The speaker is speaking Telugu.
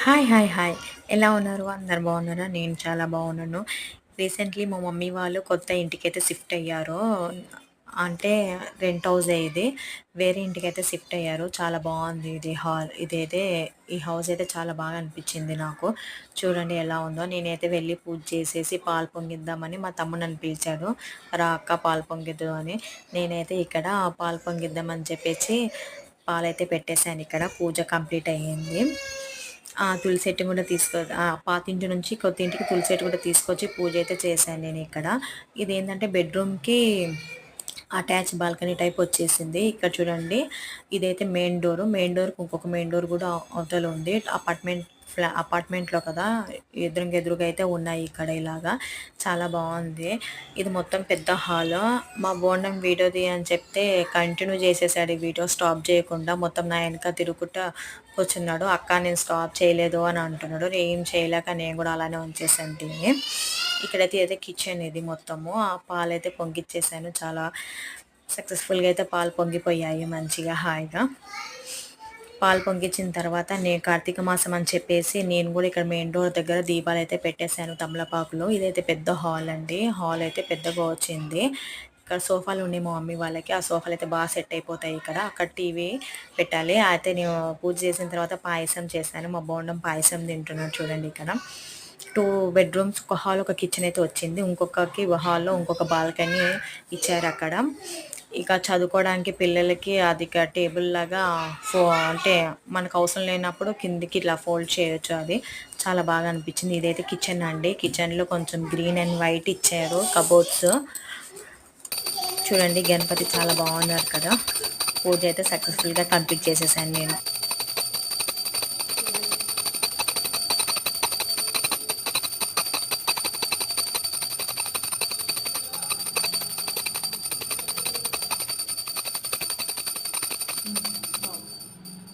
హాయ్. హాయ్. హాయ్. ఎలా ఉన్నారు? అందరు బాగున్నారా? నేను చాలా బాగున్నాను. రీసెంట్‌లీ మా మమ్మీ వాళ్ళు కొత్త ఇంటికైతే షిఫ్ట్ అయ్యారు. అంటే రెంట్ హౌసే ఇది. వేరే ఇంటికైతే షిఫ్ట్ అయ్యారు. చాలా బాగుంది ఇది హాల్. ఈ హౌస్ అయితే చాలా బాగా అనిపించింది నాకు. చూడండి ఎలా ఉందో. నేనైతే వెళ్లి పూజ చేసేసి పాలు పొంగిద్దామని మా తమ్ముడు నన్ను పిలిచాడు. రా అక్క పాలు పొంగిద్దువు అని. నేనైతే ఇక్కడ పాలు పొంగిద్దామని చెప్పేసి పాలైతే పెట్టేసాను ఇక్కడ. పూజ కంప్లీట్ అయ్యింది. తులసి చెట్టు కూడా పాతింటి నుంచి కొత్త ఇంటికి తులసి చెట్టు కూడా తీసుకొచ్చి పూజ అయితే చేశాను నేను ఇక్కడ. ఇదేంటంటే బెడ్‌రూమ్‌కి అటాచ్ బాల్కనీ టైప్ వచ్చేసింది. ఇక్కడ చూడండి ఇదైతే మెయిన్ డోర్. మెయిన్ డోర్‌కి ఇంకొక మెయిన్ డోర్ కూడా అవతల ఉంది. అపార్ట్మెంట్‌లో కదా! ఎదురుగా అయితే ఉన్నాయి ఇక్కడ ఇలాగా. చాలా బావుంది. ఇది మొత్తం పెద్ద హాలు. మా బోండం వీడియో తీయని చెప్తే కంటిన్యూ చేసేసాడు ఈ వీడియో స్టాప్ చేయకుండా. మొత్తం నా వెనక తిరుగుకుంటా కూర్చున్నాడు. "అక్క నేను స్టాప్ చేయలేదు" అని అంటున్నాడు. ఏం చేయలేక నేను కూడా అలానే ఉంచేసాను దీన్ని. ఇక్కడైతే కిచెన్ ఇది మొత్తము. ఆ పాలైతే పొంగిచ్చేసాను. చాలా సక్సెస్‌ఫుల్‌గా అయితే పాలు పొంగిపోయాయి మంచిగా హాయిగా. పాలు పొంగిచ్చిన తర్వాత నేను కార్తీక మాసం అని చెప్పేసి నేను కూడా ఇక్కడ మెయిన్ డోర్ దగ్గర దీపాలైతే పెట్టేశాను తమలపాకులు. ఇదైతే పెద్ద హాల్ అండి. హాల్ అయితే పెద్దగా వచ్చింది. ఇక్కడ సోఫాలు ఉన్నాయి మా మమ్మీ వాళ్ళకి. ఆ సోఫాలు అయితే బాగా సెట్ అయిపోతాయి ఇక్కడ. అక్కడ టీవీ పెట్టాలి. అయితే నేను పూజ చేసిన తర్వాత పాయసం చేశాను. మా బోండం పాయసం తింటున్నాడు చూడండి ఇక్కడ. 2 బెడ్‌రూమ్స్, ఒక హాల్, ఒక కిచెన్ అయితే వచ్చింది. హాల్‌లో ఇంకొక బాల్కనీ ఇచ్చారక్కడ. ఇక చదువుకోవడానికి పిల్లలకి అది టేబుల్ లాగా అంటే మనకు అవసరం లేనప్పుడు కిందికి ఇట్లా ఫోల్డ్ చేయొచ్చు అది. చాలా బాగా అనిపించింది. ఇదైతే కిచెన్ అండి. కిచెన్‌లో కొంచెం గ్రీన్ అండ్ వైట్ ఇచ్చారు కబోర్డ్స్. చూడండి గణపతి చాలా బాగున్నారు కదా! పూజ అయితే సక్సెస్‌ఫుల్‌గా కంప్లీట్ చేసేసాను నేను.